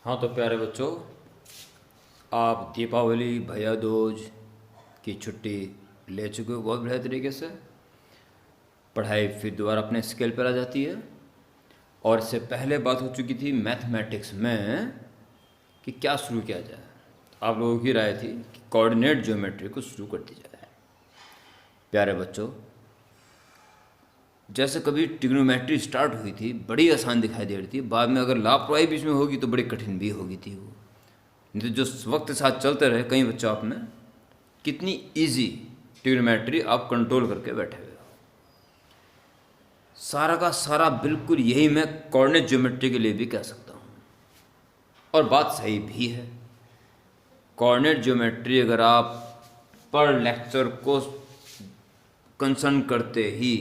हाँ तो प्यारे बच्चों, आप दीपावली भैया दूज की छुट्टी ले चुके हो बहुत बढ़िया तरीके से। पढ़ाई फिर दोबारा अपने स्केल पर आ जाती है। और इससे पहले बात हो चुकी थी मैथमेटिक्स में कि क्या शुरू किया जाए। आप लोगों की राय थी कि कोऑर्डिनेट ज्योमेट्री को शुरू कर दी जाए। प्यारे बच्चों, जैसे कभी ट्रिग्नोमेट्री स्टार्ट हुई थी बड़ी आसान दिखाई दे रही थी, बाद में अगर लापरवाही बीच में होगी तो बड़ी कठिन भी होगी थी वो। नहीं तो जो वक्त के साथ चलते रहे कई बच्चों आप में कितनी इजी ट्रिग्नोमेट्री आप कंट्रोल करके बैठे हुए हो। सारा का सारा बिल्कुल यही मैं कोऑर्डिनेट ज्योमेट्री के लिए भी कह सकता हूँ, और बात सही भी है। कोऑर्डिनेट ज्योमेट्री अगर आप पर लेक्चर को कंसर्न करते ही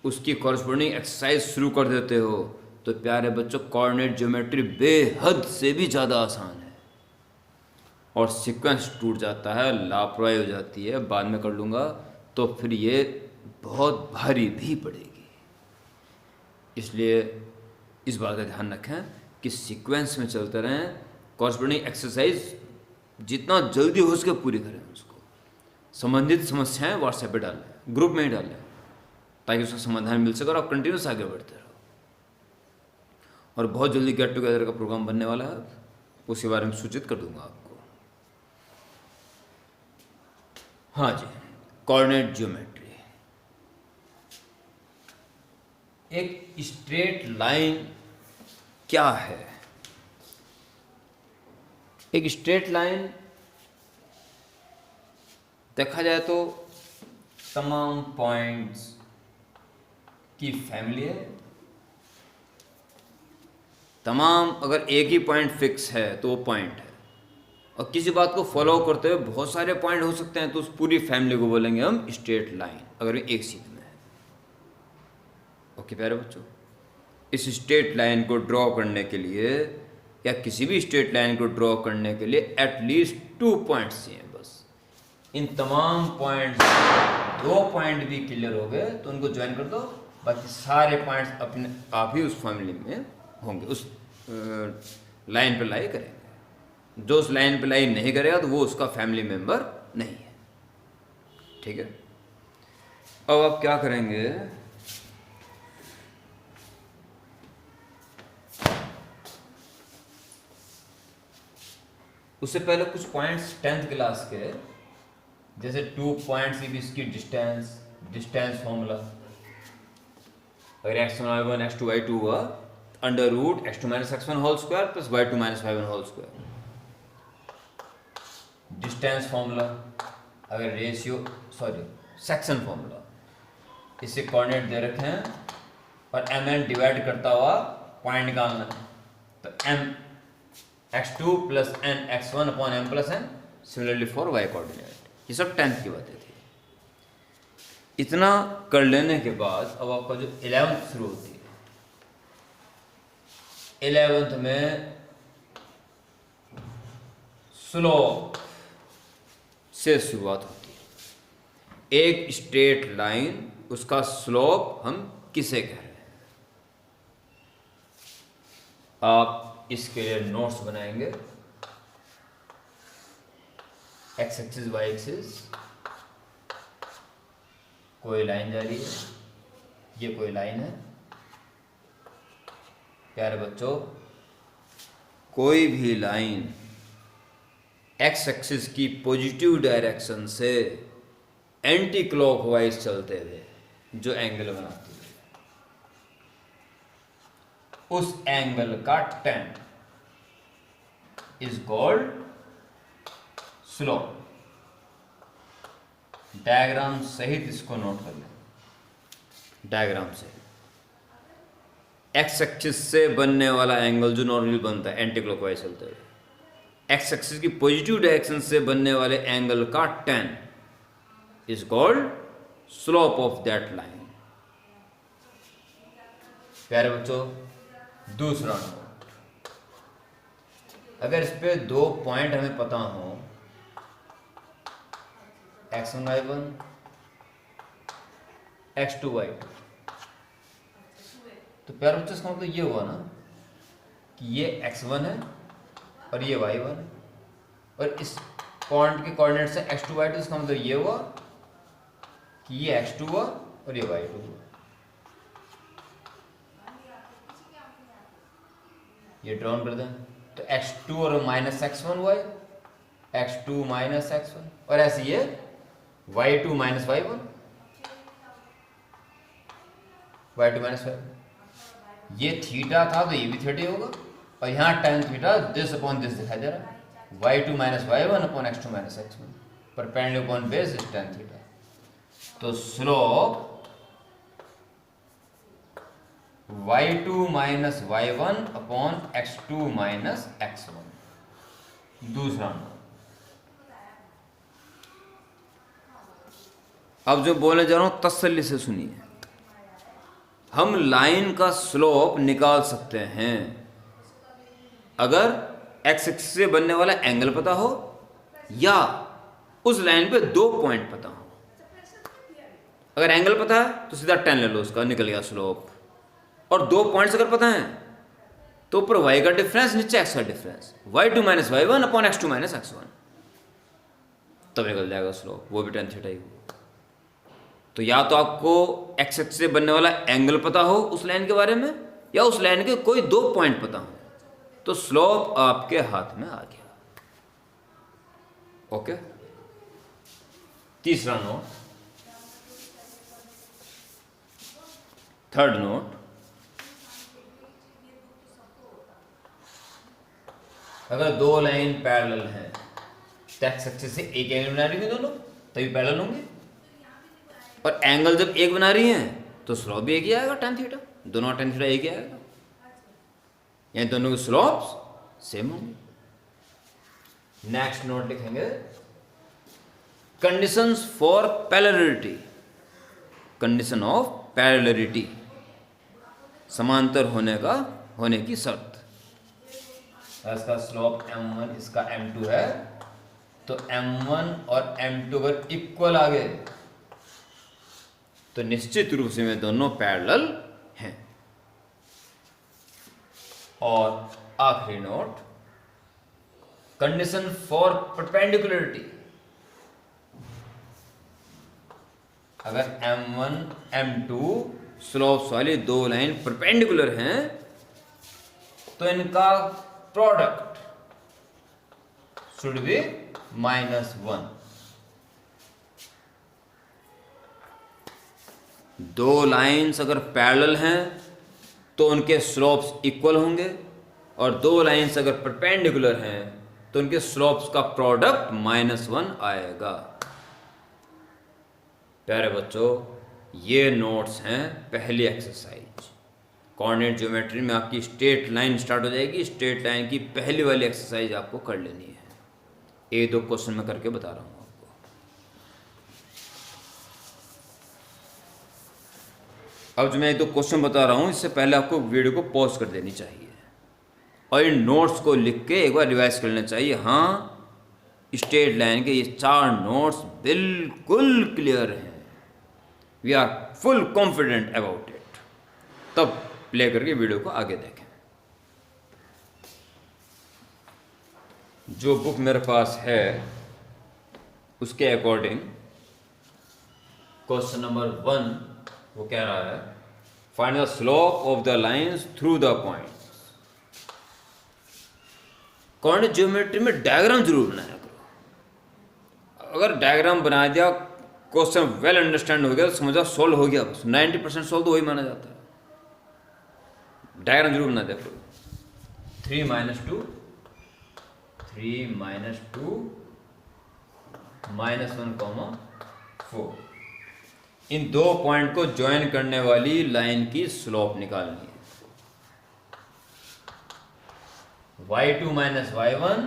उसकी कॉरस्पॉन्डिंग एक्सरसाइज शुरू कर देते हो तो प्यारे बच्चों कोऑर्डिनेट ज्योमेट्री बेहद से भी ज़्यादा आसान है और सीक्वेंस टूट जाता है, लापरवाही हो जाती है, बाद में कर लूँगा, तो फिर ये बहुत भारी भी पड़ेगी। इसलिए इस बात का ध्यान रखें कि सीक्वेंस में चलते रहें, कॉरस्पॉन्डिंग एक्सरसाइज जितना जल्दी हो सके पूरी करें। उसको संबंधित समस्याएं व्हाट्सएप पे डालें, ग्रुप में ही डालें, ताकि उसका समाधान मिल सके और आप कंटिन्यूस आगे बढ़ते रहो। और बहुत जल्दी गेट टुगेदर का प्रोग्राम बनने वाला है, उसके बारे में सूचित कर दूंगा आपको। हाँ जी, कोऑर्डिनेट ज्योमेट्री एक स्ट्रेट लाइन क्या है? एक स्ट्रेट लाइन देखा जाए तो तमाम पॉइंट्स की फैमिली है। तमाम अगर एक ही पॉइंट फिक्स है तो वो पॉइंट है, और किसी बात को फॉलो करते हुए बहुत सारे पॉइंट हो सकते हैं तो उस पूरी फैमिली को बोलेंगे हम स्ट्रेट लाइन, अगर ये एक सीध में है। ओके प्यारे बच्चों, इस स्ट्रेट लाइन को ड्रॉ करने के लिए या किसी भी स्ट्रेट लाइन को ड्रॉ करने के लिए एटलीस्ट 2 पॉइंट्स चाहिए बस। इन तमाम पॉइंट्स 2 पॉइंट भी क्लियर हो गए तो उनको ज्वाइन कर दो, बाकी सारे पॉइंट्स अपने आप ही उस फैमिली में होंगे, उस लाइन पर लाई करेंगे। जो उस लाइन पे लाइन नहीं करेगा तो वो उसका फैमिली मेंबर नहीं है। ठीक है, अब आप क्या करेंगे, उससे पहले कुछ पॉइंट्स 10th क्लास के, जैसे 2 पॉइंट्स की इसकी डिस्टेंस फॉर्मूला, अगर x1y1 x2y2 हुआ under root x2 minus x1 whole square plus y2 minus y1 whole square. Distance formula अगर सेक्शन फॉर्मूला, इससे कोऑर्डिनेट दे रखे हैं और mn डिवाइड करता हुआ पॉइंट निकालना है, तो m x2 plus n x1 upon m plus n, similarly for y coordinate. ये सब 10th की बातें थी। इतना कर लेने के बाद अब आपका जो 11th शुरू होती है, 11th में स्लोप से शुरुआत होती है। एक स्ट्रेट लाइन, उसका स्लोप हम किसे कह रहे हैं? आप इसके लिए नोट्स बनाएंगे। एक्स एक्सिस वाई एक्सिस, कोई लाइन जा रही है, ये कोई लाइन है। प्यारे बच्चों, कोई भी लाइन एक्स एक्सिस की पॉजिटिव डायरेक्शन से एंटी क्लॉकवाइज चलते हुए जो एंगल बनाती है, उस एंगल का tan is called slope. Diagram सहित इसको नोट कर लें। डायग्राम से एक्स एक्सिस से बनने वाला एंगल जो नॉर्मली बनता है एंटी क्लॉकवाइज चलते हुए, एक्स एक्सिस की पॉजिटिव डायरेक्शन से बनने वाले एंगल का tan is called slope of that line. प्यारे बच्चों, दूसरा नोट, अगर इस पे 2 पॉइंट हमें पता हो, x1 y1 x2 y2, तो प्यारे बच्चों इसका मतलब ये हुआ ना कि ये x1 है और ये y1, और इस पॉइंट के कोऑर्डिनेट्स है x2 y2, इसका मतलब ये हुआ कि ये x2 हुआ और ये y2 हुआ। ये ड्रॉन कर दें तो x2 और माइनस x1 हुआ, x2 माइनस x1, और ऐसे ये y2 minus y1, y2 minus y1। ये थीटा था तो ये भी थीटा होगा, और यहाँ tan theta this upon this दिखाई दे रहा है, y2 minus y1 upon x2 minus x1, perpendicular upon base is tan theta. तो slope y2 minus y1 upon x2 minus x1। दूसरा नंबर, अब जो बोलने जा रहा हूं तसल्ली से सुनिए। हम लाइन का स्लोप निकाल सकते हैं अगर एक्स एक्सिस से बनने वाला एंगल पता हो या उस लाइन पे 2 पॉइंट पता हो। अगर एंगल पता है तो सीधा 10 ले लो, उसका निकल गया स्लोप। और 2 पॉइंट्स अगर पता है तो ऊपर y का डिफरेंस, नीचे x का difference, y2 minus y1 upon x2 minus x1, तब निकल जाएगा स्लोप, वो भी tan थीटा ही। तो या तो आपको x एक्सिस से बनने वाला एंगल पता हो उस लाइन के बारे में, या उस लाइन के कोई 2 पॉइंट पता हो, तो स्लोप आपके हाथ में आ गया। ओके। तीसरा नोट, थर्ड नोट, अगर 2 लाइन पैरेलल हैं तो एक्स एक्सिस से एक एंगल बना रही है दोनों, तभी पैरेलल होंगे, और एंगल जब एक बना रही हैं तो स्लोप भी एक ही आएगा, tan थीटा, दोनों tan थीटा एक ही आएगा, यानी दोनों के स्लोप्स सेम होंगे। नेक्स्ट नोट लिखेंगे कंडीशंस फॉर पैरेललिटी, कंडीशन ऑफ पैरेललिटी, समांतर होने की शर्त। इसका स्लोप m1, इसका m2 है, तो m1 और m2 अगर इक्वल आ गए तो निश्चित रूप से वे दोनों पैरेलल हैं। और आखिरी नोट, कंडीशन फॉर परपेंडिकुलरिटी, अगर m1 m2 स्लोप्स वाली 2 लाइन परपेंडिकुलर हैं तो इनका प्रोडक्ट शुड बी -1। 2 लाइन्स अगर पैरेलल हैं तो उनके स्लोप्स इक्वल होंगे, और 2 लाइन्स अगर परपेंडिकुलर हैं तो उनके स्लोप्स का प्रोडक्ट -1 आएगा। प्यारे बच्चों, ये नोट्स हैं पहली एक्सरसाइज। कोऑर्डिनेट ज्योमेट्री में आपकी स्ट्रेट लाइन स्टार्ट हो जाएगी, स्ट्रेट लाइन की पहली वाली एक्सरसाइज आपको कर लेनी है। 1-2 क्वेश्चन में करके बता रहा हूँ आपको। अब जो मैं 1-2 क्वेश्चन बता रहा हूँ, इससे पहले आपको वीडियो को पॉज कर देनी चाहिए और इन नोट्स को लिख के एक बार रिवाइज कर लेना चाहिए। हाँ, स्ट्रेट लाइन के ये 4 नोट्स बिल्कुल क्लियर हैं, we are full confident about it. तब प्ले करके वीडियो को आगे देखें। जो बुक मेरे पास है उसके अकॉर्डिंग क्वेश्चन नंबर 1 वो कह रहा है, find the slope of the lines through the points. Coordinate geometry में डायग्राम जरूर बनाया करो। अगर डायग्राम बना दिया, क्वेश्चन वेल अंडरस्टैंड हो गया तो समझा सॉल्व हो गया, बस 90% सॉल्व तो वही माना जाता है। डायग्राम जरूर बना दिया करो। 3 - 2 -1, -1, 4, इन 2 पॉइंट को ज्वाइन करने वाली लाइन की स्लोप निकालनी है। y2 minus y1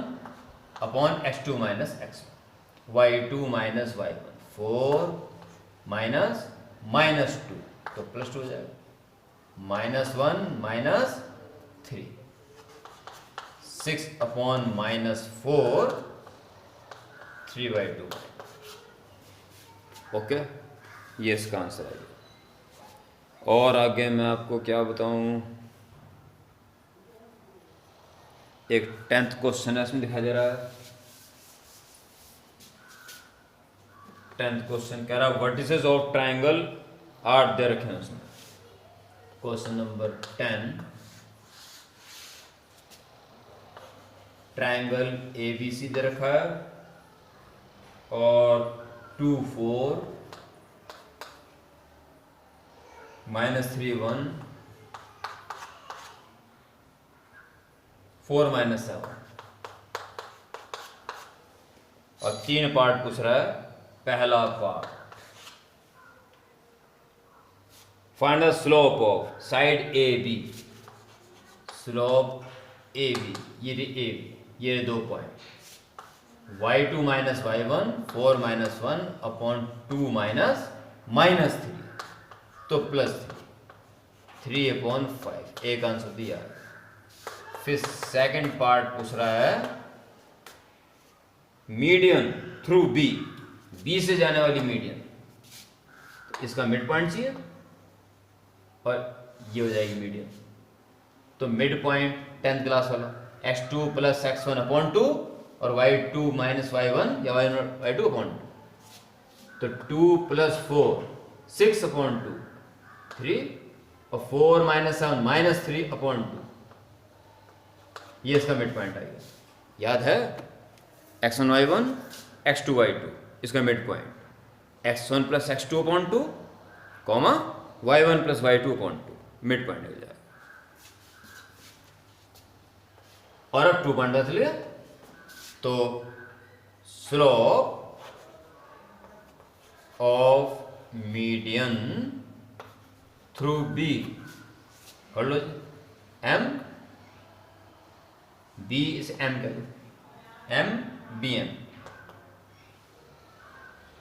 upon x2 minus x1, y2 minus y1, 4 minus -2 तो +2 हो जाएगा, -1 -3, 6 अपॉन -4, 3/2। ओके, ये इसका आंसर है। और आगे मैं आपको क्या बताऊं, एक 10th क्वेश्चन है, इसमें दिखाई दे रहा है। 10th क्वेश्चन कह रहा है वर्टिसेस ऑफ ट्रायंगल आर दे रखे हैं उसमें। क्वेश्चन नंबर 10, ट्रायंगल ABC दे रखा है और 2 4 -3 1 4 -7 और 3 पार्ट पूछ रहा है। पहला part, find the slope of side AB, slope AB, ये 2 पॉइंट, y2 - y1 4 - 1 अपॉन 2 -3 तो +3 अपॉन 5, एक आंसर दिया। फिर सेकंड पार्ट पूछ रहा है मीडियन थ्रू बी से जाने वाली मीडियन, तो इसका मिड पॉइंट चाहिए और ये हो जाएगी मीडियन। तो मिड पॉइंट 10th क्लास वाला x2 + x1 अपॉन 2 और y2 - y1 या y2 अपॉन 2, तो 2 + 4 6 अपॉन 2 3 और 4 - 7 -3 अपॉन 2, ये इसका मिड पॉइंट आएगा। याद है x1 y1 x2 y2, इसका mid point x1 + x2 upon 2 comma y1 + y2 upon 2, mid point हो जाएगा। और अब 2 पॉइंट बदल गया, तो slope of median through B कर लो जी, M B इसे M कह लो, M BM,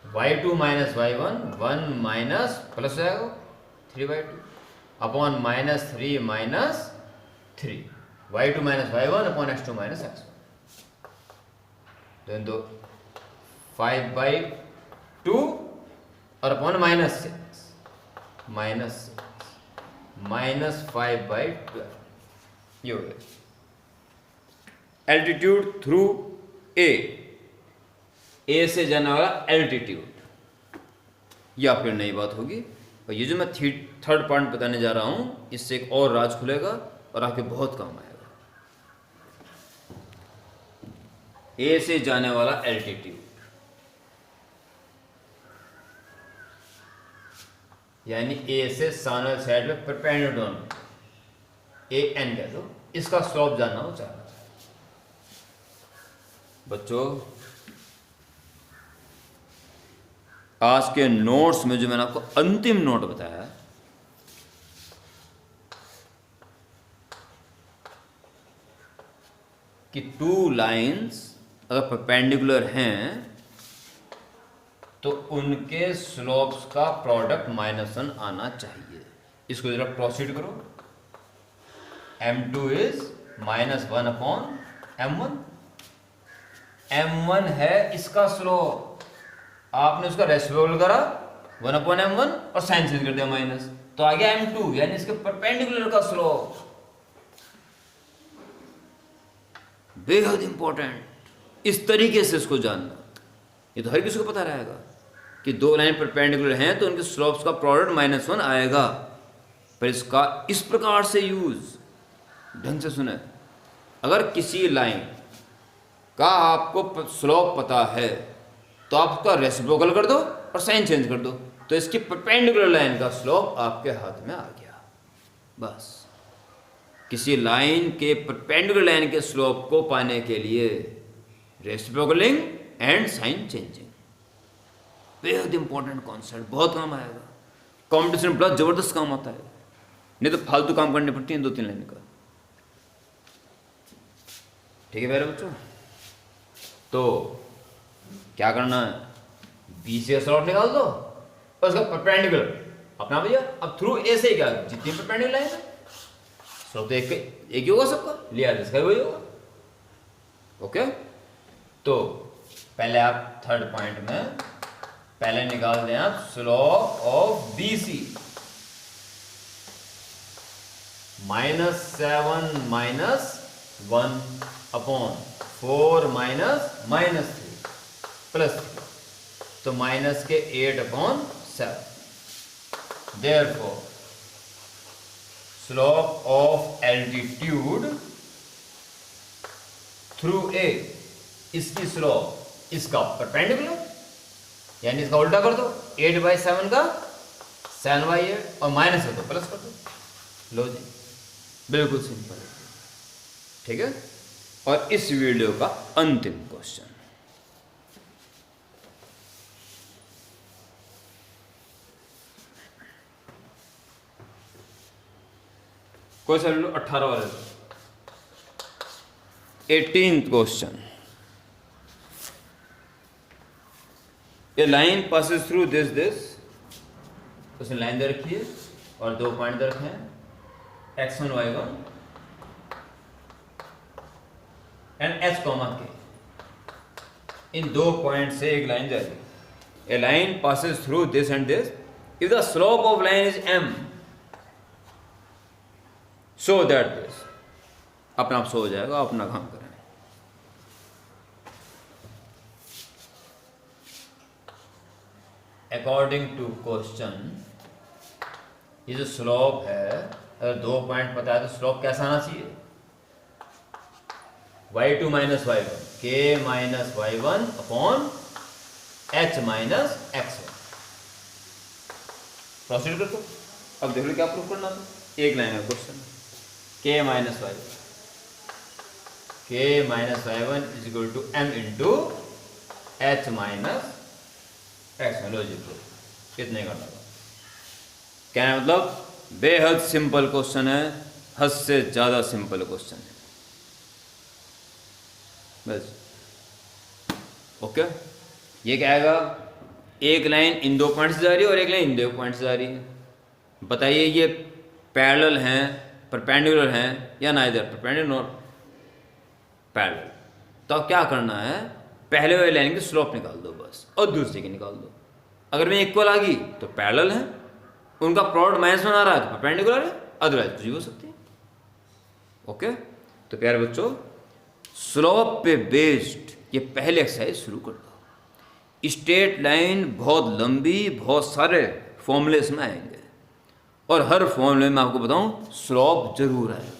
y2 - y1 1 minus plus हो जाएगा 3/2 upon -3 - 3 y2 - y1 upon x2 - x1, तो 5/2 और अपॉन -6 -5/12, ये हो गया। एल्टीट्यूड थ्रू ए से जाने वाला एल्टीट्यूड, ये आपकी नई बात होगी। और ये जो मैं थर्ड पॉइंट बताने जा रहा हूं, इससे एक और राज खुलेगा और आपके बहुत काम आएगा। ए से जाने वाला एल्टीट्यूड, यानी ए से सामने साइड में परपेंडिकुलर AN कह दो, इसका स्लोप जानना हो चाह रहा है। बच्चों आज के नोट्स में जो मैंने आपको अंतिम नोट बताया, कि 2 लाइंस अगर परपेंडिकुलर हैं तो उनके स्लोप्स का प्रोडक्ट -1 आना चाहिए। इसको जरा प्रोसीड करो। M2 is -1 upon M1, M1 है इसका स्लोप, आपने उसका रेसिप्रोकल करा 1 अपॉन M1 और साइन चेंज कर दिया माइनस, तो आ गया M2, यानी इसके परपेंडिकुलर का स्लोप। बेहद इंपॉर्टेंट, इस तरीके से इसको जानना। ये तो हर किसी को पता रहेगा कि 2 लाइन परपेंडिकुलर हैं तो उनके स्लोप्स का प्रोडक्ट -1 आएगा, पर इसका इस प्रकार से यूज ढंग से सुने। अगर किसी लाइन का आपको स्लोप पता है तो आप उसका रेसिप्रोकल कर दो और साइन चेंज कर दो, तो इसकी परपेंडिकुलर लाइन का स्लोप आपके हाथ में आ गया। बस किसी लाइन के परपेंडिकुलर लाइन के स्लोप को पाने के लिए रेसिप्रोकलिंग एंड साइन चेंजिंग, बेहद इंपॉर्टेंट कॉन्सेप्ट, बहुत काम आएगा। कॉम्पिटिशन प्लस जबरदस्त काम आता है, नहीं तो फालतू काम करने पड़ती हैं 2-3 लाइन का। ठीक है मेरे बच्चों, तो क्या करना है, बी से स्लॉट निकाल दो और उसका परपेंडिकुलर अपना भैया। अब थ्रू ए से क्या, जितनी परपेंडिकुलर लाइन है स्लॉप तो एक ही होगा सबका, लिया इसका वही होगा। ओके, तो पहले आप थर्ड पॉइंट में पहले निकाल दें आप slope of BC, -7 - 1 upon 4 minus minus 3 plus 3, तो माइनस के 8/7। Therefore, slope of altitude through A, इसकी स्लोप इसका परपेंडिकुलर, यानी इसका उल्टा कर दो, 8/7 का 7/8 और माइनस कर दो प्लस कर दो। लो जी, बिल्कुल सिंपल है, ठीक है। और इस वीडियो का अंतिम क्वेश्चन, क्वेश्चन 18 वाले, 18th question. A line passes through this, उसने लाइन दे रखी है और 2 पॉइंट दे रखे हैं, x1 y1 एंड h, के। इन 2 पॉइंट से एक लाइन जा रही है। A line passes through this and this, if the slope of line is m, so that this, अपना आप सो हो जाएगा, अपना काम करें। अकॉर्डिंग टू क्वेश्चन, ये जो स्लोप है, अगर 2 पॉइंट पता है तो स्लोप कैसा आना चाहिए, y2 minus y1, k minus y1 upon h minus x1। Proceed कर दो। अब देख लो क्या प्रूफ करना था, एक लाइन है question, k minus y1 is equal to m into h minus x1। लो जी, कितने करना था, क्या है मतलब, बेहद सिंपल क्वेश्चन है, हद से ज़्यादा सिंपल क्वेश्चन है, बस। ओके, ये क्या आएगा, एक लाइन इन 2 पॉइंट से जा रही है और एक लाइन इन 2 पॉइंट से जा रही है। बताइए ये पैरेलल हैं, परपेंडिकुलर हैं या नाइदर परपेंडिकुलर नॉट पैरेलल। तो अब क्या करना है, पहले वाली लाइन की स्लोप निकाल दो बस, और दूसरी की निकाल दो। अगर में इक्वल आ गई तो पैरेलल है, उनका प्रोडक्ट -1 आ रहा है तो परपेंडिकुलर है, अदरवाइज कुछ भी हो सकती है। ओके, तो प्यारे बच्चों, स्लोप पे बेस्ड ये पहले एक्सरसाइज शुरू कर दो। स्ट्रेट लाइन बहुत लंबी, बहुत सारे फॉर्मूले इसमें आएंगे, और हर फॉर्मूले में आपको बताऊं स्लोप जरूर आएगा।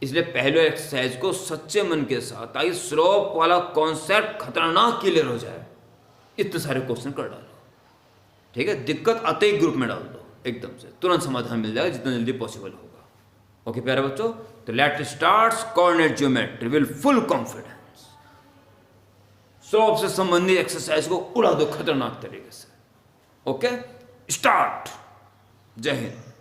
इसलिए पहले एक्सरसाइज को सच्चे मन के साथ, ताकि स्लोप वाला कॉन्सेप्ट खतरनाक क्लियर हो जाए, इतने सारे क्वेश्चन कर डालो, ठीक है। दिक्कत आते ही ग्रुप में डाल दो, एकदम से तुरंत समाधान मिल जाएगा जितना जल्दी पॉसिबल होगा। ओके प्यारे बच्चों, तो let start coordinate geometry will full confidence. Slope से संबंधित एक्सरसाइज को उड़ा दो खतरनाक तरीके से। Okay, start. जय हिंद।